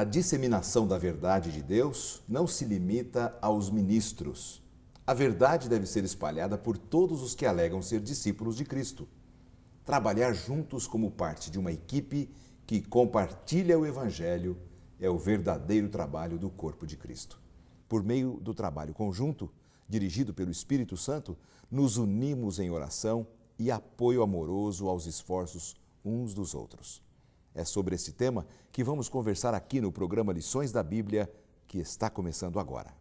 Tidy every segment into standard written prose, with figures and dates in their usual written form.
A disseminação da verdade de Deus não se limita aos ministros. A verdade deve ser espalhada por todos os que alegam ser discípulos de Cristo. Trabalhar juntos como parte de uma equipe que compartilha o Evangelho é o verdadeiro trabalho do corpo de Cristo. Por meio do trabalho conjunto, dirigido pelo Espírito Santo, nos unimos em oração e apoio amoroso aos esforços uns dos outros. É sobre esse tema que vamos conversar aqui no programa Lições da Bíblia, que está começando agora.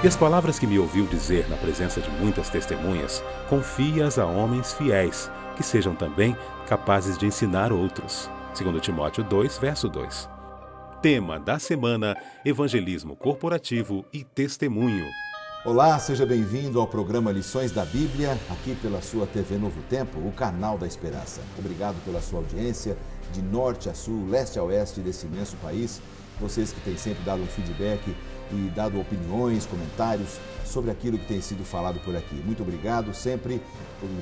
E as palavras que me ouviu dizer na presença de muitas testemunhas, confia-as a homens fiéis, que sejam também capazes de ensinar outros. 2 Timóteo 2, verso 2. Tema da semana: evangelismo corporativo e testemunho. Olá, seja bem-vindo ao programa Lições da Bíblia, aqui pela sua TV Novo Tempo, o canal da Esperança. Obrigado pela sua audiência, de norte a sul, leste a oeste desse imenso país. Vocês que têm sempre dado um feedback e dado opiniões, comentários sobre aquilo que tem sido falado por aqui. Muito obrigado sempre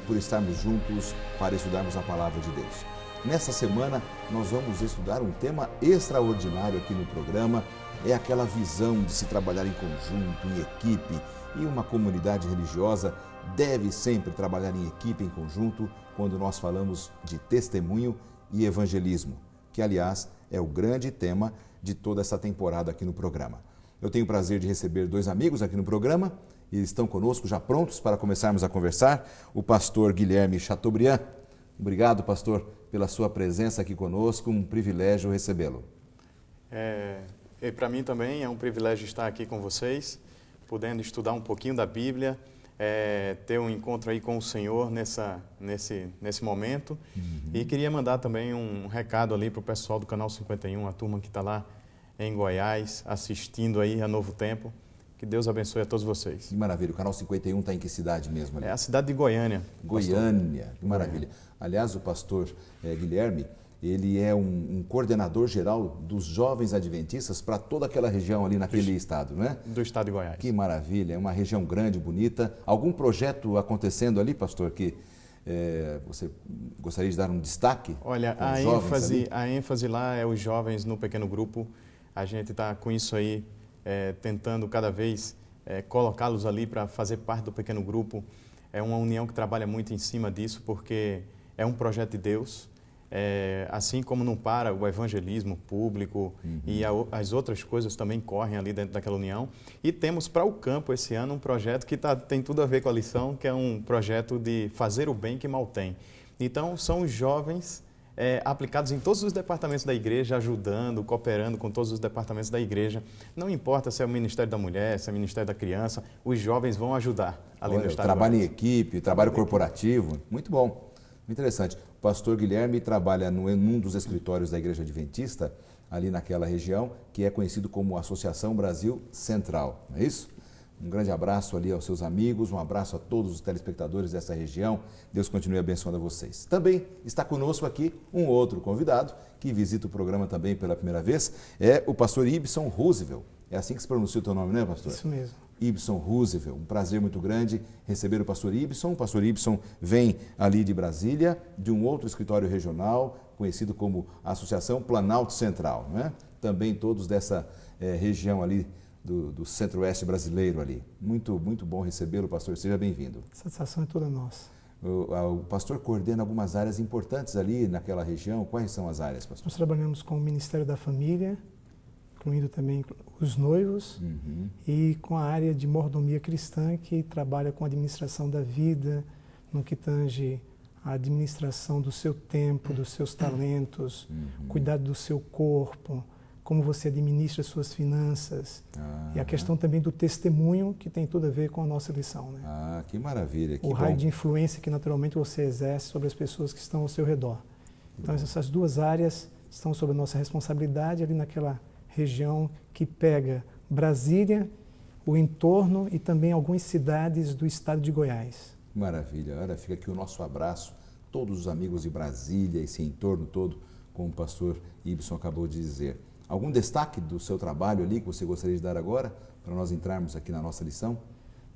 por estarmos juntos para estudarmos a Palavra de Deus. Nessa semana, nós vamos estudar um tema extraordinário aqui no programa. É aquela visão de se trabalhar em conjunto, em equipe, e uma comunidade religiosa deve sempre trabalhar em equipe, em conjunto, quando nós falamos de testemunho e evangelismo, que, aliás, é o grande tema de toda essa temporada aqui no programa. Eu tenho o prazer de receber dois amigos aqui no programa e estão conosco já prontos para começarmos a conversar. O pastor Guilherme Chateaubriand. Obrigado, pastor, pela sua presença aqui conosco, um privilégio recebê-lo. E para mim também é um privilégio estar aqui com vocês, podendo estudar um pouquinho da Bíblia, ter um encontro aí com o Senhor nesse momento. E queria mandar também um recado ali para o pessoal do Canal 51, a turma que está lá em Goiás, assistindo aí a Novo Tempo. Que Deus abençoe a todos vocês. Que maravilha. O Canal 51 está em que cidade mesmo ali? É a cidade de Goiânia. Goiânia, que maravilha. Aliás, o pastor Guilherme, ele é um coordenador geral dos jovens adventistas para toda aquela região ali naquele estado, não é? Do estado de Goiás. Que maravilha, é uma região grande, bonita. Algum projeto acontecendo ali, pastor, que você gostaria de dar um destaque? Olha, a ênfase lá é os jovens no pequeno grupo. A gente está com isso aí, tentando cada vez colocá-los ali para fazer parte do pequeno grupo. É uma união que trabalha muito em cima disso, porque é um projeto de Deus. Assim como não para o evangelismo público e as outras coisas também correm ali dentro daquela união. E temos para o campo esse ano um projeto que tem tudo a ver com a lição, que é um projeto de fazer o bem que mal tem. Então, são os jovens aplicados em todos os departamentos da igreja, ajudando, cooperando com todos os departamentos da igreja. Não importa se é o Ministério da Mulher, se é o Ministério da Criança, os jovens vão ajudar ali no estado. Trabalho em equipe, trabalho corporativo, muito bom, muito interessante. O pastor Guilherme trabalha num dos escritórios da Igreja Adventista, ali naquela região, que é conhecido como Associação Brasil Central, não é isso? Um grande abraço ali aos seus amigos, um abraço a todos os telespectadores dessa região. Deus continue abençoando a vocês. Também está conosco aqui um outro convidado que visita o programa também pela primeira vez, é o pastor Ibson Roosevelt. É assim que se pronuncia o teu nome, né, pastor? Isso mesmo. Ibson Roosevelt. Um prazer muito grande receber o pastor Ibson. O pastor Ibson vem ali de Brasília, de um outro escritório regional, conhecido como Associação Planalto Central, né? Também todos dessa região ali, do centro-oeste brasileiro ali. Muito, muito bom recebê-lo, pastor. Seja bem-vindo. A satisfação é toda nossa. O pastor coordena algumas áreas importantes ali naquela região. Quais são as áreas, pastor? Nós trabalhamos com o Ministério da Família, incluindo também os noivos, e com a área de mordomia cristã, que trabalha com a administração da vida, no que tange a administração do seu tempo, dos seus talentos, cuidado do seu corpo, como você administra suas finanças. E a questão também do testemunho, que tem tudo a ver com a nossa lição, né? Que maravilha. Que o raio de influência que naturalmente você exerce sobre as pessoas que estão ao seu redor. Então essas duas áreas estão sob a nossa responsabilidade ali naquela região que pega Brasília, o entorno e também algumas cidades do estado de Goiás. Maravilha. Olha, fica aqui o nosso abraço, todos os amigos de Brasília, esse entorno todo, como o pastor Ibson acabou de dizer. Algum destaque do seu trabalho ali que você gostaria de dar agora, para nós entrarmos aqui na nossa lição?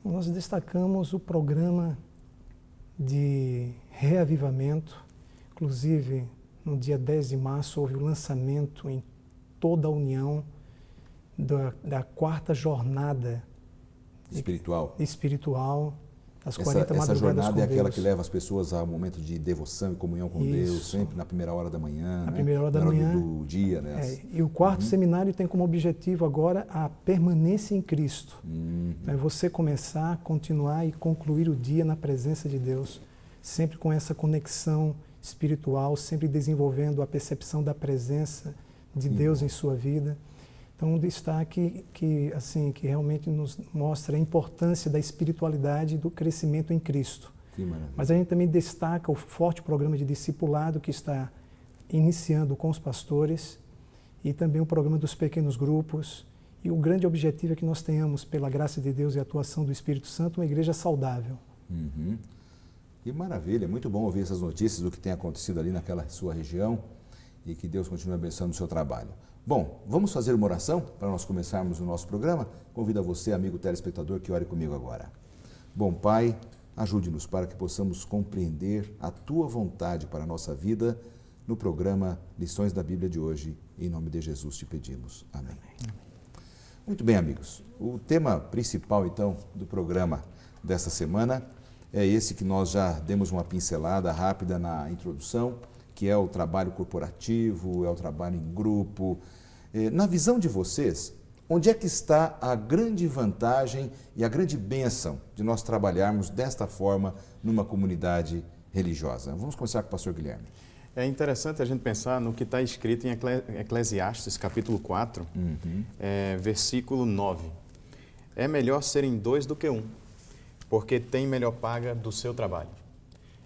Nós destacamos o programa de reavivamento, inclusive no dia 10 de março houve o lançamento em toda a União da quarta jornada espiritual, das 40 madrugadas essa jornada com é aquela Deus. que leva as pessoas a um momento de devoção e comunhão com Deus, sempre na primeira hora da manhã, na primeira hora da manhã do dia, né? E o quarto seminário tem como objetivo agora a permanência em Cristo. É você começar, continuar e concluir o dia na presença de Deus, sempre com essa conexão espiritual, sempre desenvolvendo a percepção da presença de Deus em sua vida. Então, um destaque que realmente nos mostra a importância da espiritualidade e do crescimento em Cristo. Mas a gente também destaca o forte programa de discipulado que está iniciando com os pastores e também o programa dos pequenos grupos. E o grande objetivo é que nós tenhamos, pela graça de Deus e a atuação do Espírito Santo, uma igreja saudável. Que maravilha, é muito bom ouvir essas notícias do que tem acontecido ali naquela sua região e que Deus continue abençoando o seu trabalho. Bom, vamos fazer uma oração para nós começarmos o nosso programa? Convido a você, amigo telespectador, que ore comigo agora. Bom Pai, ajude-nos para que possamos compreender a Tua vontade para a nossa vida no programa Lições da Bíblia de hoje. Em nome de Jesus te pedimos. Amém. Muito bem, amigos. O tema principal, então, do programa desta semana é esse que nós já demos uma pincelada rápida na introdução, que é o trabalho corporativo, é o trabalho em grupo. Na visão de vocês, onde é que está a grande vantagem e a grande bênção de nós trabalharmos desta forma numa comunidade religiosa? Vamos começar com o pastor Guilherme. É interessante a gente pensar no que está escrito em Eclesiastes, capítulo 4, versículo 9. É melhor serem 2 do que 1, porque tem melhor paga do seu trabalho.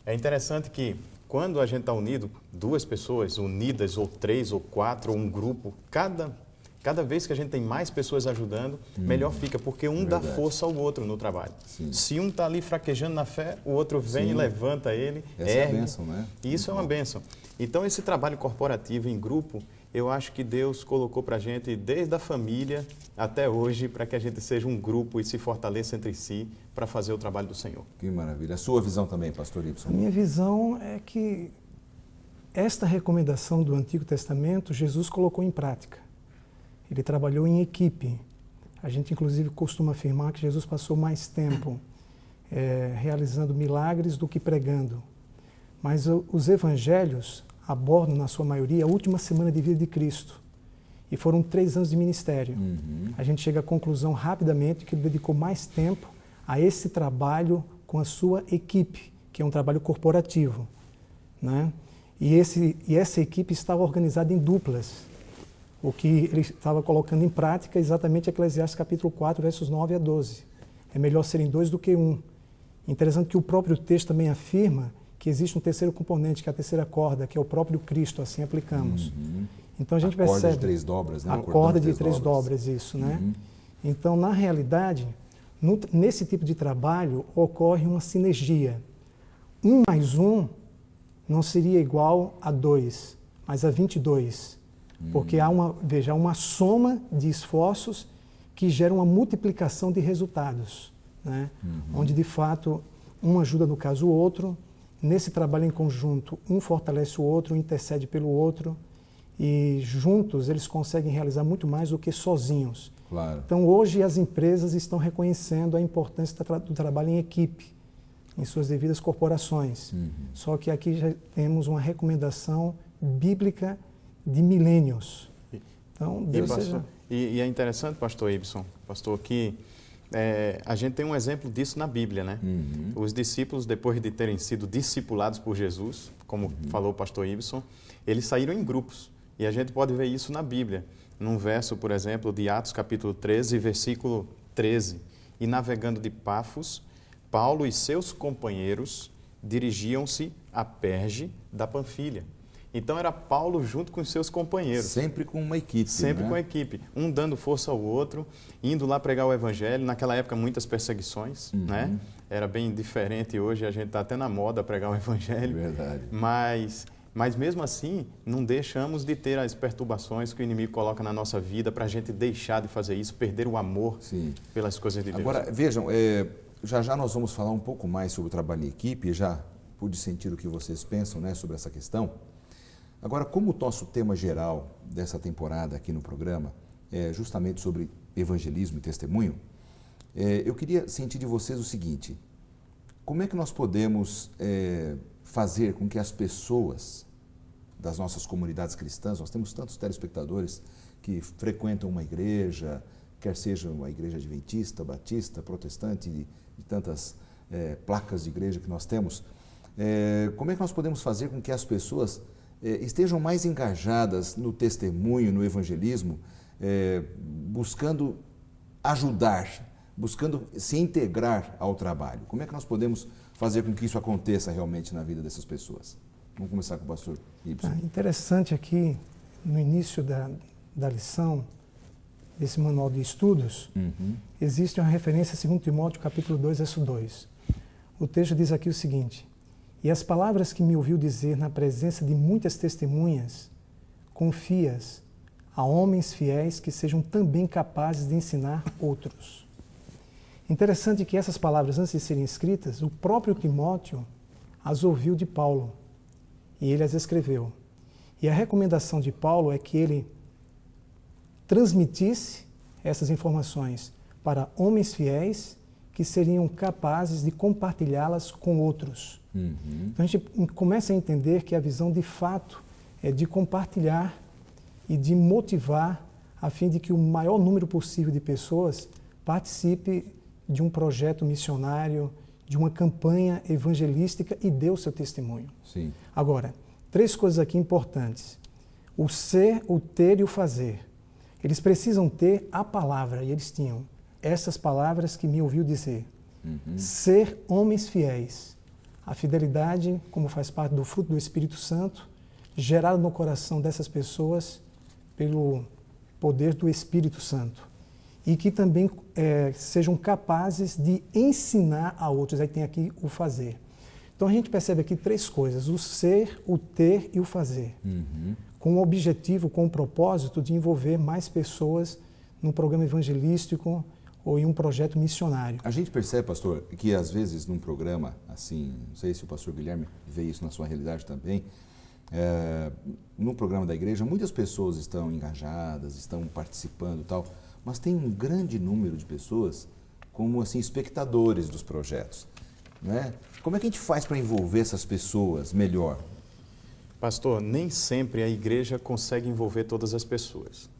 É interessante que quando a gente está unido, 2 pessoas unidas, ou 3, ou 4, ou um grupo, cada vez que a gente tem mais pessoas ajudando, melhor fica, porque um dá força ao outro no trabalho. Sim. Se um está ali fraquejando na fé, o outro vem e levanta ele, Essa é a bênção, né? E isso é uma bênção. Então, esse trabalho corporativo em grupo, eu acho que Deus colocou para a gente, desde a família até hoje, para que a gente seja um grupo e se fortaleça entre si para fazer o trabalho do Senhor. Que maravilha. A sua visão também, pastor Ibson? A minha visão é que esta recomendação do Antigo Testamento, Jesus colocou em prática. Ele trabalhou em equipe. A gente, inclusive, costuma afirmar que Jesus passou mais tempo realizando milagres do que pregando. Mas os evangelhos abordam, na sua maioria, a última semana de vida de Cristo. E foram 3 anos de ministério. A gente chega à conclusão rapidamente que ele dedicou mais tempo a esse trabalho com a sua equipe, que é um trabalho corporativo, né? E essa equipe estava organizada em duplas, o que ele estava colocando em prática exatamente Eclesiastes capítulo 4, versos 9 a 12. É melhor serem 2 do que 1. Interessante que o próprio texto também afirma que existe um terceiro componente, que é a terceira corda, que é o próprio Cristo, assim aplicamos. Então a gente percebe... A corda de 3 dobras, né? A corda de 3 dobras, isso, né? Então, na realidade, nesse tipo de trabalho, ocorre uma sinergia. 1 mais 1 não seria igual a 2, mas a 22. Porque há uma soma de esforços que gera uma multiplicação de resultados, né? Onde, de fato, um ajuda, no caso, o outro. Nesse trabalho em conjunto, um fortalece o outro, intercede pelo outro, e juntos eles conseguem realizar muito mais do que sozinhos. Claro. Então, hoje as empresas estão reconhecendo a importância do trabalho em equipe, em suas devidas corporações. Só que aqui já temos uma recomendação bíblica de milênios. Então, Deus seja... E é interessante, pastor Ibson, pastor, que a gente tem um exemplo disso na Bíblia, né? Os discípulos, depois de terem sido discipulados por Jesus, como falou o pastor Ibson, eles saíram em grupos. E a gente pode ver isso na Bíblia. Num verso, por exemplo, de Atos capítulo 13, versículo 13. E navegando de Pafos, Paulo e seus companheiros dirigiam-se a Perge da Panfilha. Então era Paulo junto com os seus companheiros. Sempre com uma equipe, Sempre né? com a equipe. Um dando força ao outro, indo lá pregar o evangelho. Naquela época, muitas perseguições, né? Era bem diferente hoje, a gente está até na moda pregar o evangelho. Verdade. Mas mesmo assim, não deixamos de ter as perturbações que o inimigo coloca na nossa vida para a gente deixar de fazer isso, perder o amor pelas coisas de Deus. Agora, vejam, já nós vamos falar um pouco mais sobre o trabalho em equipe, já pude sentir o que vocês pensam, né, sobre essa questão. Agora, como o nosso tema geral dessa temporada aqui no programa é justamente sobre evangelismo e testemunho, eu queria sentir de vocês o seguinte: como é que nós podemos fazer com que as pessoas das nossas comunidades cristãs, nós temos tantos telespectadores que frequentam uma igreja, quer seja uma igreja adventista, batista, protestante, de tantas placas de igreja que nós temos, como é que nós podemos fazer com que as pessoas estejam mais engajadas no testemunho, no evangelismo, buscando ajudar, buscando se integrar ao trabalho? Como é que nós podemos fazer com que isso aconteça realmente na vida dessas pessoas? Vamos começar com o pastor Ibsen. Interessante aqui, no início da lição, desse manual de estudos, existe uma referência a 2 Timóteo, capítulo 2, verso 2. O texto diz aqui o seguinte: e as palavras que me ouviu dizer na presença de muitas testemunhas, confias a homens fiéis que sejam também capazes de ensinar outros. Interessante que essas palavras, antes de serem escritas, o próprio Timóteo as ouviu de Paulo e ele as escreveu. E a recomendação de Paulo é que ele transmitisse essas informações para homens fiéis que seriam capazes de compartilhá-las com outros. Então a gente começa a entender que a visão de fato é de compartilhar e de motivar a fim de que o maior número possível de pessoas participe de um projeto missionário, de uma campanha evangelística e dê o seu testemunho. Sim. Agora, 3 coisas aqui importantes: o ser, o ter e o fazer. Eles precisam ter a palavra, e eles tinham essas palavras que me ouviu dizer. Ser homens fiéis. A fidelidade, como faz parte do fruto do Espírito Santo, gerado no coração dessas pessoas pelo poder do Espírito Santo. E que também sejam capazes de ensinar a outros. Aí tem aqui o fazer. Então a gente percebe aqui 3 coisas: o ser, o ter e o fazer. Com o objetivo, com o propósito de envolver mais pessoas num programa evangelístico ou em um projeto missionário. A gente percebe, pastor, que às vezes num programa assim, não sei se o pastor Guilherme vê isso na sua realidade também, no programa da igreja, muitas pessoas estão engajadas, estão participando e tal, mas tem um grande número de pessoas como assim espectadores dos projetos, né? Como é que a gente faz para envolver essas pessoas melhor? Pastor, nem sempre a igreja consegue envolver todas as pessoas.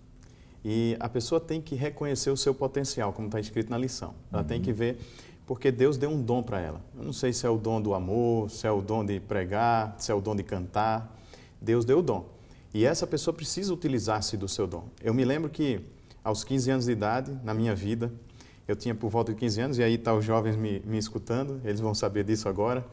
E a pessoa tem que reconhecer o seu potencial, como está escrito na lição. Ela tem que ver, porque Deus deu um dom para ela. Eu não sei se é o dom do amor, se é o dom de pregar, se é o dom de cantar. Deus deu o dom. E essa pessoa precisa utilizar-se do seu dom. Eu me lembro que aos 15 anos de idade, na minha vida, eu tinha por volta de 15 anos, e aí estão os jovens me escutando, eles vão saber disso agora.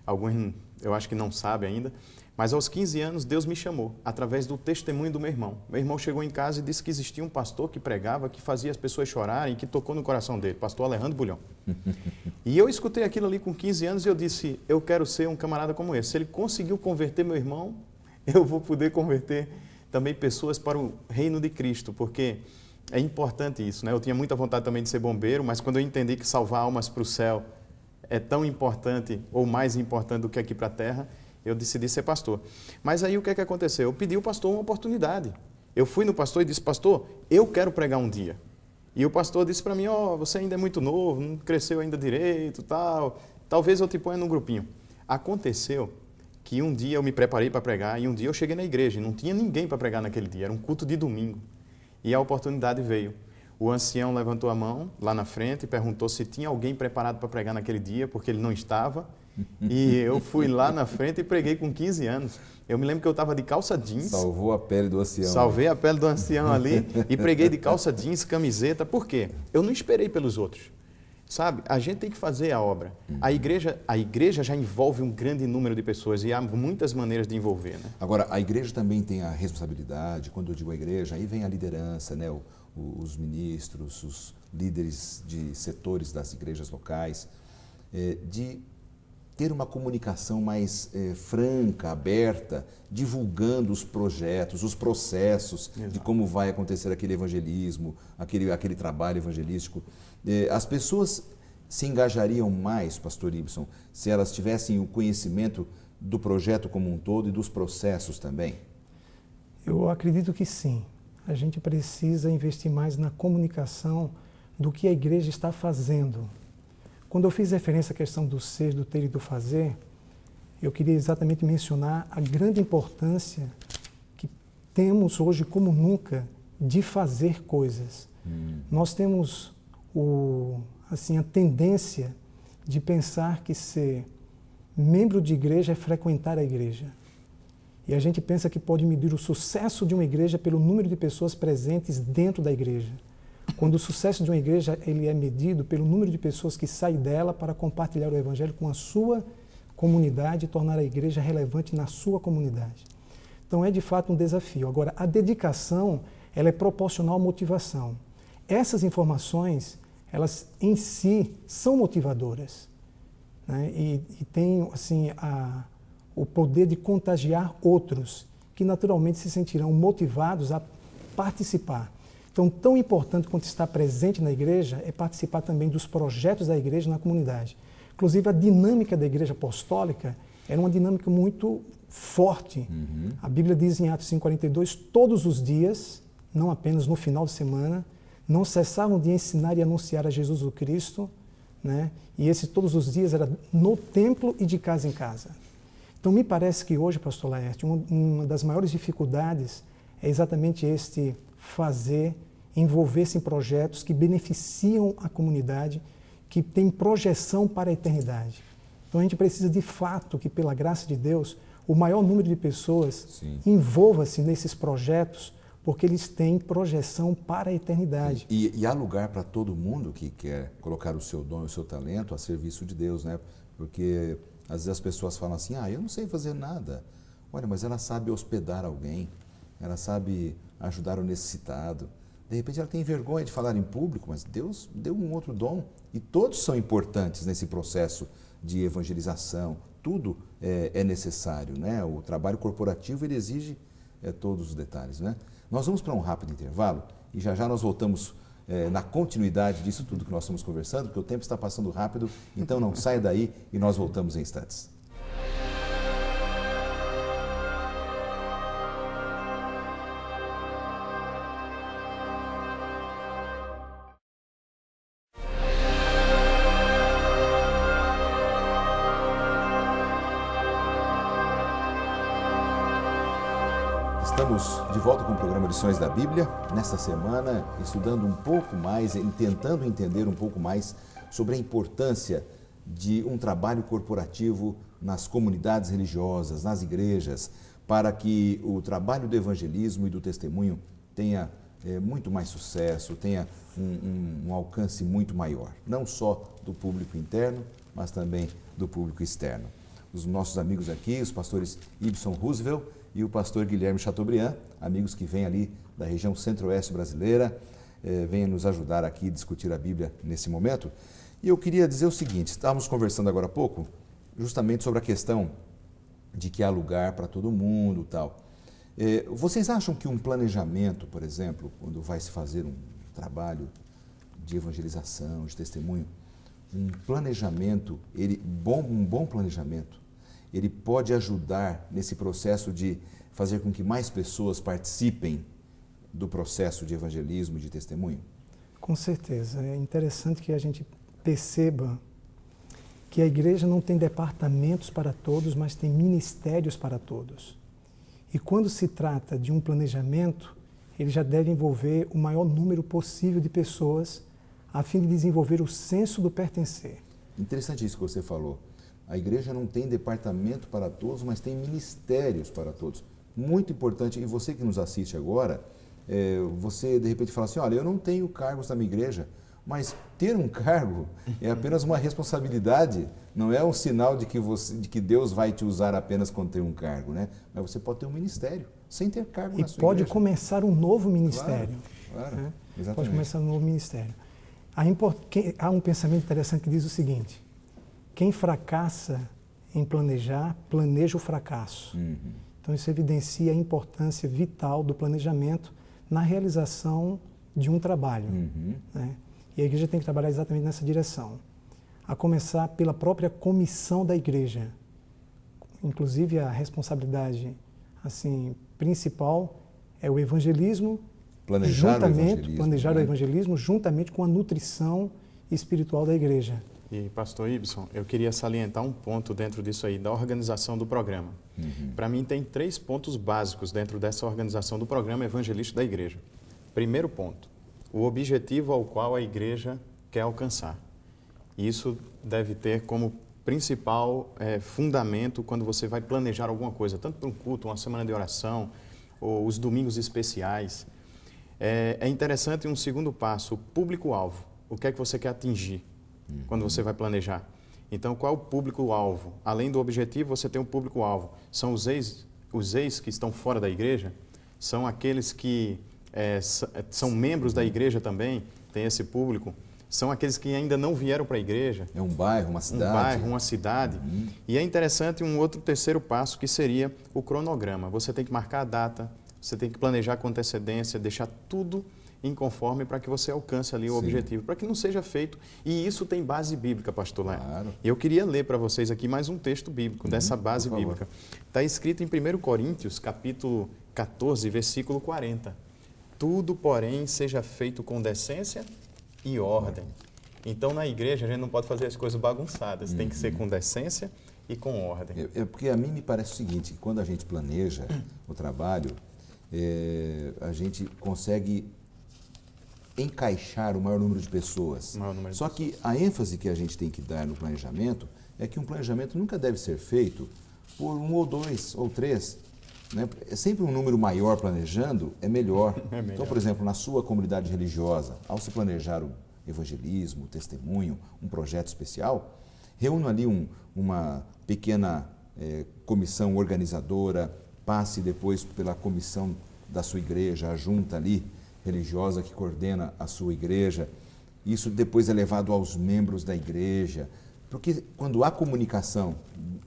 Alguns eu acho que não sabem ainda. Mas aos 15 anos, Deus me chamou, através do testemunho do meu irmão. Meu irmão chegou em casa e disse que existia um pastor que pregava, que fazia as pessoas chorarem, que tocou no coração dele, pastor Alejandro Bulhão. E eu escutei aquilo ali com 15 anos e eu disse, eu quero ser um camarada como esse. Se ele conseguiu converter meu irmão, eu vou poder converter também pessoas para o reino de Cristo, porque é importante isso, né? Eu tinha muita vontade também de ser bombeiro, mas quando eu entendi que salvar almas para o céu é tão importante, ou mais importante do que aqui para a terra, eu decidi ser pastor. Mas aí o que é que aconteceu? Eu pedi ao pastor uma oportunidade. Eu fui no pastor e disse, pastor, eu quero pregar um dia. E o pastor disse para mim, você ainda é muito novo, não cresceu ainda direito, tal. Talvez eu te ponha num grupinho. Aconteceu que um dia eu me preparei para pregar e um dia eu cheguei na igreja e não tinha ninguém para pregar naquele dia, era um culto de domingo. E a oportunidade veio. O ancião levantou a mão lá na frente e perguntou se tinha alguém preparado para pregar naquele dia, porque ele não estava. E eu fui lá na frente e preguei com 15 anos. Eu me lembro que eu estava de calça jeans. Salvou a pele do ancião. Salvei a pele do ancião ali e preguei de calça jeans, camiseta. Por quê? Eu não esperei pelos outros. sabe? A gente tem que fazer a obra. A igreja já envolve um grande número de pessoas e há muitas maneiras de envolver, né? Agora, a igreja também tem a responsabilidade, quando eu digo a igreja, aí vem a liderança, né? Os ministros, os líderes de setores das igrejas locais, de ter uma comunicação mais franca, aberta, divulgando os projetos, os processos. Exato. De como vai acontecer aquele evangelismo, aquele trabalho evangelístico. As pessoas se engajariam mais, pastor Ibson, se elas tivessem o conhecimento do projeto como um todo e dos processos também? Eu acredito que sim. A gente precisa investir mais na comunicação do que a igreja está fazendo. Quando eu fiz referência à questão do ser, do ter e do fazer, eu queria exatamente mencionar a grande importância que temos hoje como nunca de fazer coisas. Nós temos a tendência de pensar que ser membro de igreja é frequentar a igreja. E a gente pensa que pode medir o sucesso de uma igreja pelo número de pessoas presentes dentro da igreja. Quando o sucesso de uma igreja ele é medido pelo número de pessoas que saem dela para compartilhar o evangelho com a sua comunidade e tornar a igreja relevante na sua comunidade. Então é de fato um desafio. Agora, a dedicação ela é proporcional à motivação. Essas informações, elas em si são motivadoras, né? E têm assim, o poder de contagiar outros que naturalmente se sentirão motivados a participar. Então, tão importante quanto estar presente na igreja é participar também dos projetos da igreja na comunidade. Inclusive, a dinâmica da igreja apostólica era uma dinâmica muito forte. A Bíblia diz em Atos 5:42, todos os dias, não apenas no final de semana, não cessavam de ensinar e anunciar a Jesus o Cristo, né? E esse todos os dias era no templo e de casa em casa. Então, me parece que hoje, pastor Laerte, uma das maiores dificuldades é exatamente envolver-se em projetos que beneficiam a comunidade, que têm projeção para a eternidade. Então a gente precisa de fato que, pela graça de Deus, o maior número de pessoas envolva-se nesses projetos, porque eles têm projeção para a eternidade. E há lugar para todo mundo que quer colocar o seu dom e o seu talento a serviço de Deus, né? Porque às vezes as pessoas falam assim, eu não sei fazer nada. Olha, mas ela sabe hospedar alguém, ela sabe ajudar o necessitado. De repente ela tem vergonha de falar em público, mas Deus deu um outro dom. E todos são importantes nesse processo de evangelização. Tudo é necessário, né? O trabalho corporativo ele exige todos os detalhes, né? Nós vamos para um rápido intervalo e já nós voltamos na continuidade disso tudo que nós estamos conversando, porque o tempo está passando rápido, então não saia daí e nós voltamos em instantes. Estamos de volta com o programa Lições da Bíblia, nesta semana estudando um pouco mais, tentando entender um pouco mais sobre a importância de um trabalho corporativo nas comunidades religiosas, nas igrejas, para que o trabalho do evangelismo e do testemunho tenha muito mais sucesso, tenha um alcance muito maior, não só do público interno, mas também do público externo. Os nossos amigos aqui, os pastores Ibson Roosevelt e o pastor Guilherme Chateaubriand, amigos que vêm ali da região centro-oeste brasileira, venham nos ajudar aqui a discutir a Bíblia nesse momento. E eu queria dizer o seguinte, estávamos conversando agora há pouco, justamente sobre a questão de que há lugar para todo mundo e tal. Vocês acham que um planejamento, por exemplo, quando vai se fazer um trabalho de evangelização, de testemunho, um planejamento, um bom planejamento, ele pode ajudar nesse processo de fazer com que mais pessoas participem do processo de evangelismo e de testemunho? Com certeza. É interessante que a gente perceba que a igreja não tem departamentos para todos, mas tem ministérios para todos. E quando se trata de um planejamento, ele já deve envolver o maior número possível de pessoas a fim de desenvolver o senso do pertencer. Interessante isso que você falou. A igreja não tem departamento para todos, mas tem ministérios para todos. Muito importante. E você que nos assiste agora, você de repente fala assim, olha, eu não tenho cargos na minha igreja, Mas ter um cargo é apenas uma responsabilidade, não é um sinal de que Deus vai te usar apenas quando tem um cargo, né? Mas você pode ter um ministério sem ter cargo na sua igreja. E pode começar um novo ministério. Claro, né? exatamente. Pode começar um novo ministério. Há um pensamento interessante que diz o seguinte: quem fracassa em planejar, planeja o fracasso. Então isso evidencia a importância vital do planejamento na realização de um trabalho. Né? E a igreja tem que trabalhar exatamente nessa direção. A começar pela própria comissão da igreja. Inclusive a responsabilidade assim, principal é o evangelismo, planejar o evangelismo juntamente com a nutrição espiritual da igreja. E, pastor Ibson, eu queria salientar um ponto dentro disso aí, da organização do programa. Para mim, tem 3 pontos básicos dentro dessa organização do programa evangelístico da igreja. Primeiro ponto, o objetivo ao qual a igreja quer alcançar. Isso deve ter como principal fundamento quando você vai planejar alguma coisa, tanto para um culto, uma semana de oração, ou os domingos especiais. É interessante um segundo passo, o público-alvo. O que é que você quer atingir quando você vai planejar? Então, qual é o público-alvo? Além do objetivo, você tem um público-alvo. São os ex que estão fora da igreja? São aqueles que são membros da igreja também? Tem esse público? São aqueles que ainda não vieram para a igreja? É um bairro, uma cidade. Um bairro, uma cidade. E é interessante um outro terceiro passo, que seria o cronograma. Você tem que marcar a data, você tem que planejar com antecedência, deixar tudo em conforme para que você alcance ali o objetivo, para que não seja feito. E isso tem base bíblica, pastor Léo. Claro. E eu queria ler para vocês aqui mais um texto bíblico, dessa base bíblica. Está escrito em 1 Coríntios, capítulo 14, versículo 40. Tudo, porém, seja feito com decência e ordem. Então, na igreja, a gente não pode fazer as coisas bagunçadas. Tem que ser com decência e com ordem. Porque a mim me parece o seguinte, quando a gente planeja o trabalho, a gente consegue encaixar o maior número de pessoas. Só que a ênfase que a gente tem que dar no planejamento é que um planejamento nunca deve ser feito por 1 ou 2 ou 3. Né? Sempre um número maior planejando é melhor. Então, por exemplo, na sua comunidade religiosa, ao se planejar o evangelismo, o testemunho, um projeto especial, reúna ali uma pequena comissão organizadora, passe depois pela comissão da sua igreja, a junta ali religiosa que coordena a sua igreja. Isso depois é levado aos membros da igreja, porque quando há comunicação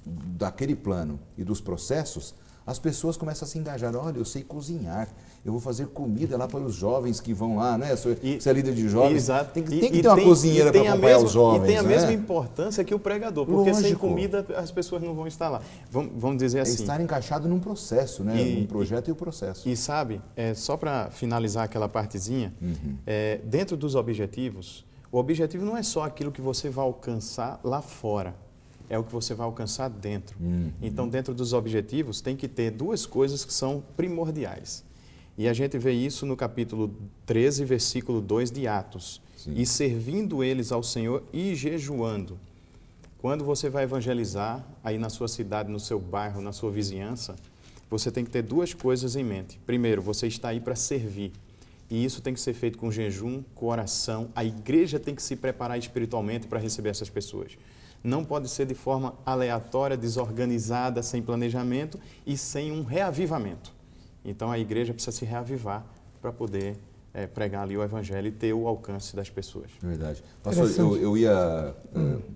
daquele plano e dos processos, as pessoas começam a se engajar. Olha, eu sei cozinhar, eu vou fazer comida lá para os jovens que vão lá, né? Você é líder de jovens, exato. tem que ter uma cozinheira para acompanhar os jovens. E tem a mesma importância que o pregador, porque sem comida as pessoas não vão estar lá. Vamos dizer assim. Estar encaixado num processo, né? Um projeto e o processo. E sabe, só para finalizar aquela partezinha, dentro dos objetivos, o objetivo não é só aquilo que você vai alcançar lá fora. É o que você vai alcançar dentro. Então, dentro dos objetivos, tem que ter 2 coisas que são primordiais. E a gente vê isso no capítulo 13, versículo 2 de Atos. E servindo eles ao Senhor e jejuando. Quando você vai evangelizar, aí na sua cidade, no seu bairro, na sua vizinhança, você tem que ter 2 coisas em mente. Primeiro, você está aí para servir. E isso tem que ser feito com jejum, com oração. A igreja tem que se preparar espiritualmente para receber essas pessoas. Não pode ser de forma aleatória, desorganizada, sem planejamento e sem um reavivamento. Então, a igreja precisa se reavivar para poder pregar ali o evangelho e ter o alcance das pessoas. Verdade. Pastor, eu ia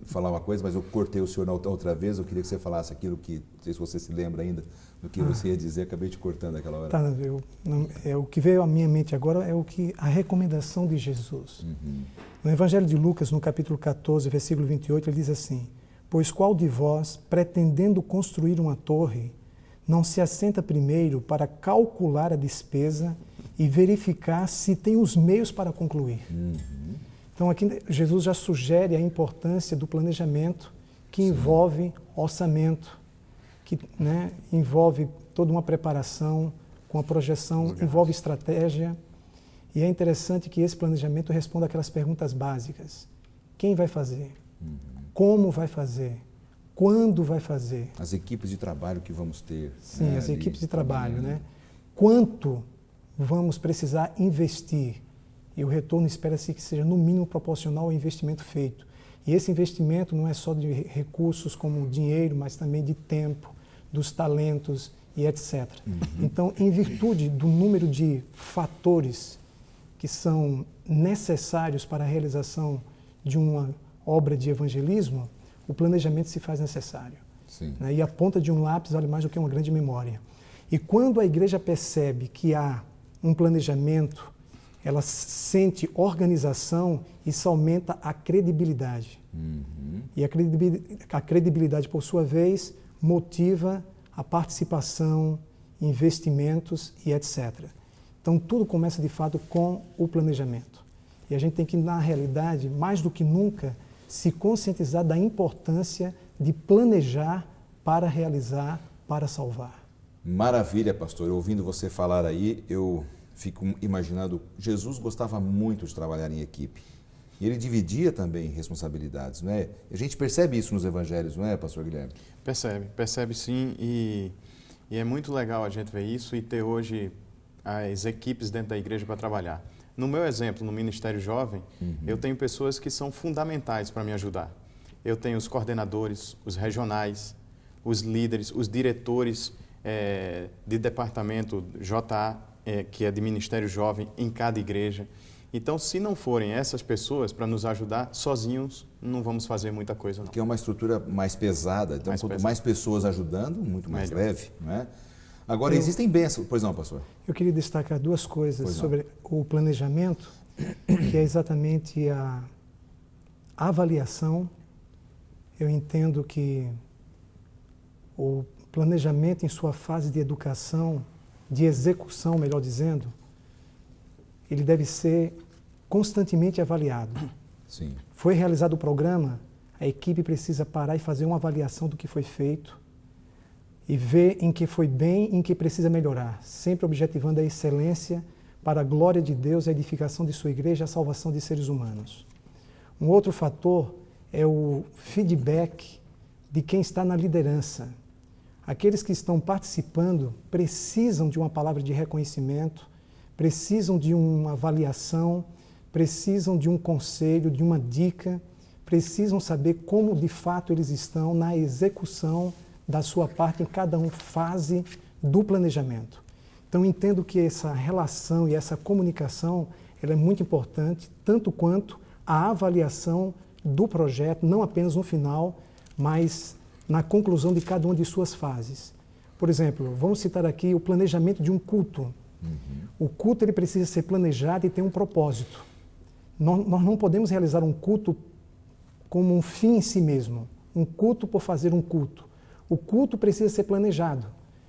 falar uma coisa, mas eu cortei o senhor na outra vez. Eu queria que você falasse aquilo que, não sei se você se lembra ainda do que você ia dizer, acabei te cortando naquela hora. Tá, o que veio à minha mente agora é a recomendação de Jesus. No Evangelho de Lucas, no capítulo 14, versículo 28, ele diz assim: pois qual de vós, pretendendo construir uma torre, não se assenta primeiro para calcular a despesa e verificar se tem os meios para concluir? Então aqui Jesus já sugere a importância do planejamento, que envolve orçamento, que envolve toda uma preparação, com a projeção, envolve estratégia. E é interessante que esse planejamento responda aquelas perguntas básicas. Quem vai fazer? Como vai fazer? Quando vai fazer? As equipes de trabalho que vamos ter. Sim, as equipes de trabalho, né? Quanto vamos precisar investir? e o retorno espera-se que seja no mínimo proporcional ao investimento feito. E esse investimento não é só de recursos como dinheiro, mas também de tempo, dos talentos e etc. Então, em virtude do número de fatores que são necessários para a realização de uma obra de evangelismo, o planejamento se faz necessário. Né? E a ponta de um lápis vale mais do que uma grande memória. E quando a igreja percebe que há um planejamento, ela sente organização, isso aumenta a credibilidade. E a credibilidade, por sua vez, motiva a participação, investimentos e etc. Então, tudo começa, de fato, com o planejamento. E a gente tem que, na realidade, mais do que nunca, se conscientizar da importância de planejar para realizar, para salvar. Maravilha, pastor. Ouvindo você falar aí, eu fico imaginando, Jesus gostava muito de trabalhar em equipe. E ele dividia também responsabilidades, não é? A gente percebe isso nos evangelhos, não é, pastor Guilherme? Percebe sim, e é muito legal a gente ver isso e ter hoje as equipes dentro da igreja para trabalhar. No meu exemplo, no Ministério Jovem, eu tenho pessoas que são fundamentais para me ajudar. Eu tenho os coordenadores, os regionais, os líderes, os diretores de departamento JA, que é de Ministério Jovem, em cada igreja. Então, se não forem essas pessoas para nos ajudar, sozinhos não vamos fazer muita coisa, não. Porque é uma estrutura mais pesada, então quanto mais pessoas ajudando, muito mais leve, não é? Agora, existem bênçãos. Pois não, pastor? Eu queria destacar duas coisas sobre o planejamento, que é exatamente a avaliação. Eu entendo que o planejamento em sua fase de educação, de execução, melhor dizendo, ele deve ser constantemente avaliado. Sim. Foi realizado o programa, a equipe precisa parar e fazer uma avaliação do que foi feito e ver em que foi bem e em que precisa melhorar, sempre objetivando a excelência para a glória de Deus, a edificação de sua igreja e a salvação de seres humanos. Um outro fator é o feedback de quem está na liderança. Aqueles que estão participando precisam de uma palavra de reconhecimento, precisam de uma avaliação, precisam de um conselho, de uma dica, precisam saber como de fato eles estão na execução da sua parte em cada fase do planejamento. Então entendo que essa relação e essa comunicação ela é muito importante, tanto quanto a avaliação do projeto, não apenas no final, mas na conclusão de cada uma de suas fases. Por exemplo, vamos citar aqui o planejamento de um culto. O culto ele precisa ser planejado e ter um propósito. Nós não podemos realizar um culto como um fim em si mesmo, um culto por fazer um culto. O culto precisa ser planejado.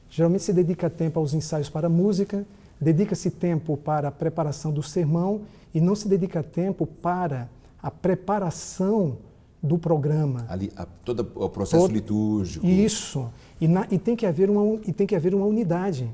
Geralmente se dedica tempo aos ensaios para a música, dedica-se tempo para a preparação do sermão e não se dedica tempo para a preparação do programa. Ali, todo o processo litúrgico. Isso. E tem que haver uma unidade.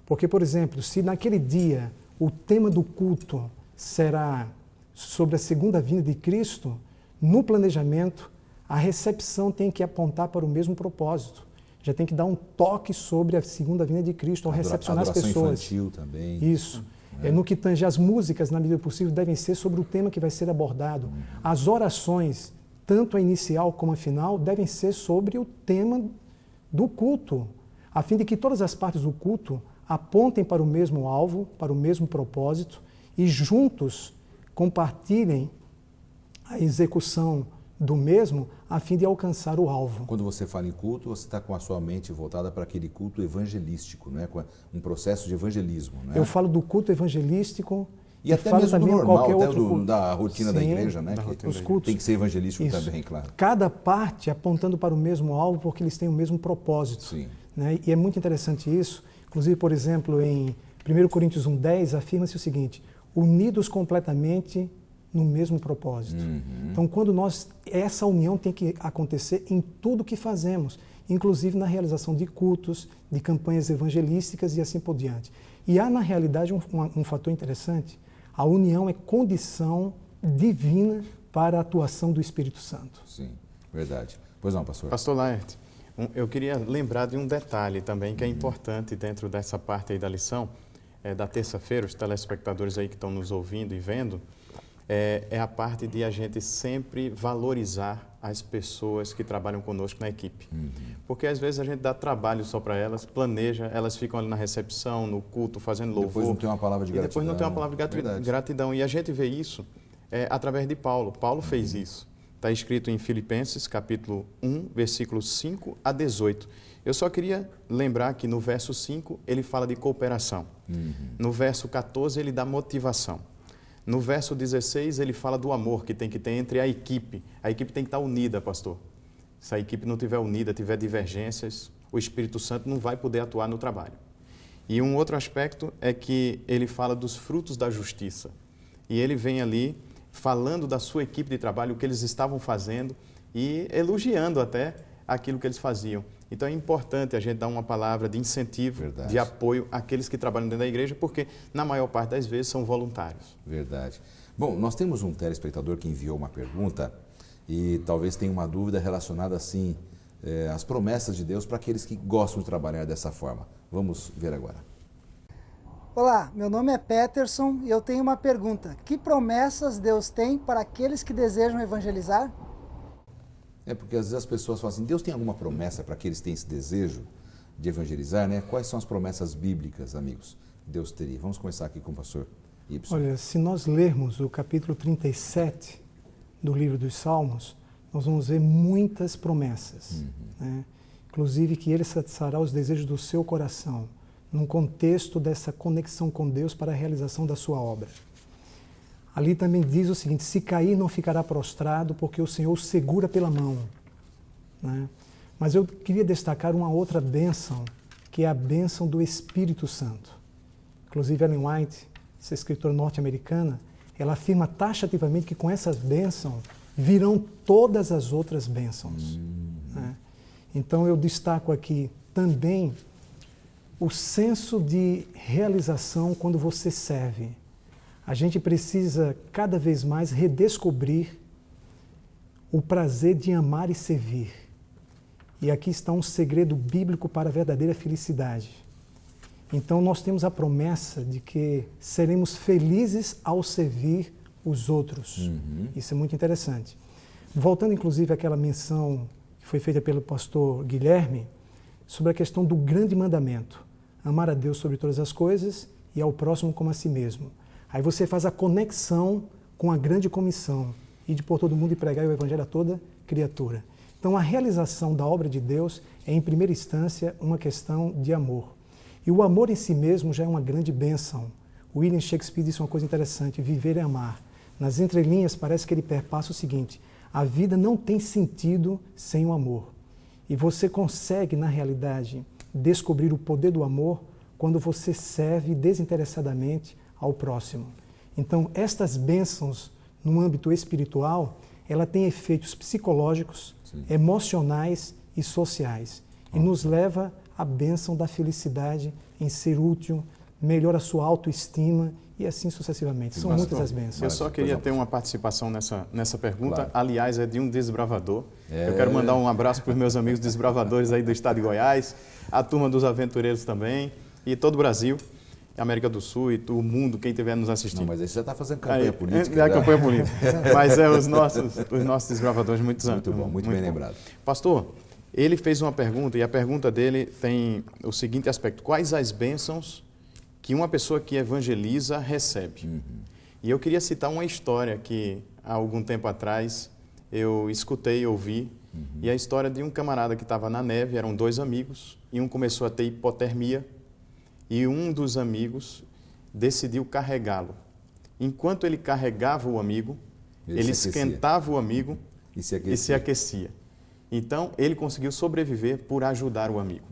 Porque, por exemplo, se naquele dia o tema do culto será sobre a segunda vinda de Cristo, no planejamento, a recepção tem que apontar para o mesmo propósito. Já tem que dar um toque sobre a segunda vinda de Cristo, ao recepcionar as pessoas. Infantil também. Isso. No que tange as músicas, na medida do possível, devem ser sobre o tema que vai ser abordado. As orações, tanto a inicial como a final, devem ser sobre o tema do culto, a fim de que todas as partes do culto apontem para o mesmo alvo, para o mesmo propósito e juntos compartilhem a execução do mesmo a fim de alcançar o alvo. Quando você fala em culto, você está com a sua mente voltada para aquele culto evangelístico, não é? Com um processo de evangelismo. Não é? Eu falo do culto evangelístico e até falo mesmo do normal, até da rotina Sim, da igreja, né? Os cultos. Tem que ser evangelístico Isso. também, claro. Cada parte apontando para o mesmo alvo porque eles têm o mesmo propósito. Sim. Né? E é muito interessante isso. Inclusive, por exemplo, em 1 Coríntios 1,10, afirma-se o seguinte: unidos completamente no mesmo propósito. Então, essa união tem que acontecer em tudo que fazemos, inclusive na realização de cultos, de campanhas evangelísticas e assim por diante. E há, na realidade, um fator interessante: a união é condição divina para a atuação do Espírito Santo. Sim, verdade. Pois não, pastor? Pastor Laerte, eu queria lembrar de um detalhe também que é importante dentro dessa parte aí da lição. da terça-feira, os telespectadores aí que estão nos ouvindo e vendo, é a parte de a gente sempre valorizar as pessoas que trabalham conosco na equipe. Porque às vezes a gente dá trabalho só para elas, planeja, elas ficam ali na recepção, no culto, fazendo louvor. Depois não tem uma palavra de gratidão. E depois não tem uma palavra de gratidão. E a gente vê isso através de Paulo. Paulo fez isso. Está escrito em Filipenses, capítulo 1, versículos 5 a 18. Eu só queria lembrar que no verso 5 ele fala de cooperação. No verso 14 ele dá motivação. No verso 16 ele fala do amor que tem que ter entre a equipe. A equipe tem que estar unida, pastor. Se a equipe não estiver unida, tiver divergências, o Espírito Santo não vai poder atuar no trabalho. E um outro aspecto é que ele fala dos frutos da justiça. E ele vem ali falando da sua equipe de trabalho, o que eles estavam fazendo e elogiando até aquilo que eles faziam. Então é importante a gente dar uma palavra de incentivo, de apoio àqueles que trabalham dentro da igreja, porque na maior parte das vezes são voluntários. Verdade. Bom, nós temos um telespectador que enviou uma pergunta e talvez tenha uma dúvida relacionada assim às promessas de Deus para aqueles que gostam de trabalhar dessa forma. Vamos ver agora. Olá, meu nome é Peterson e eu tenho uma pergunta. Que promessas Deus tem para aqueles que desejam evangelizar? Porque às vezes as pessoas falam assim, Deus tem alguma promessa para aqueles que têm esse desejo de evangelizar, né? Quais são as promessas bíblicas, amigos, que Deus teria? Vamos começar aqui com o pastor Ibson. Olha, se nós lermos o capítulo 37 do livro dos Salmos, nós vamos ver muitas promessas, né? Inclusive que Ele satisfará os desejos do seu coração, num contexto dessa conexão com Deus para a realização da sua obra. Ali também diz o seguinte, se cair não ficará prostrado, porque o Senhor o segura pela mão, né? Mas eu queria destacar uma outra bênção, que é a bênção do Espírito Santo. Inclusive Ellen White, essa escritora norte-americana, ela afirma taxativamente que com essas bênçãos virão todas as outras bênçãos, né? Então eu destaco aqui também o senso de realização quando você serve. A gente precisa cada vez mais redescobrir o prazer de amar e servir. E aqui está um segredo bíblico para a verdadeira felicidade. Então nós temos a promessa de que seremos felizes ao servir os outros. Isso é muito interessante. Voltando inclusive àquela menção que foi feita pelo pastor Guilherme, sobre a questão do grande mandamento, amar a Deus sobre todas as coisas e ao próximo como a si mesmo. Aí você faz a conexão com a grande comissão, ir por todo mundo e pregar o evangelho a toda criatura. Então a realização da obra de Deus é em primeira instância uma questão de amor. E o amor em si mesmo já é uma grande bênção. William Shakespeare disse uma coisa interessante, viver é amar. Nas entrelinhas parece que ele perpassa o seguinte, a vida não tem sentido sem o amor. E você consegue, na realidade, descobrir o poder do amor quando você serve desinteressadamente ao próximo. Então, estas bênçãos no âmbito espiritual, ela tem efeitos psicológicos, emocionais e sociais. E nos leva à bênção da felicidade em ser útil, melhora a sua autoestima e assim sucessivamente. São muitas as bênçãos. Eu só queria ter uma participação nessa pergunta. Claro. Aliás, é de um desbravador. Eu quero mandar um abraço para os meus amigos desbravadores aí do estado de Goiás, a turma dos aventureiros também e todo o Brasil, América do Sul e o mundo, quem estiver nos assistindo. Não, mas aí você já está fazendo campanha política. É a campanha política. Mas é os nossos desbravadores muito bom, muito bem lembrado. Pastor, ele fez uma pergunta e a pergunta dele tem o seguinte aspecto. Quais as bênçãos que uma pessoa que evangeliza recebe? E eu queria citar uma história que há algum tempo atrás eu escutei, ouvi, e a história de um camarada que estava na neve, eram dois amigos, e um começou a ter hipotermia, e um dos amigos decidiu carregá-lo. Enquanto ele carregava o amigo, ele esquentava o amigo e se aquecia. Então, ele conseguiu sobreviver por ajudar o amigo.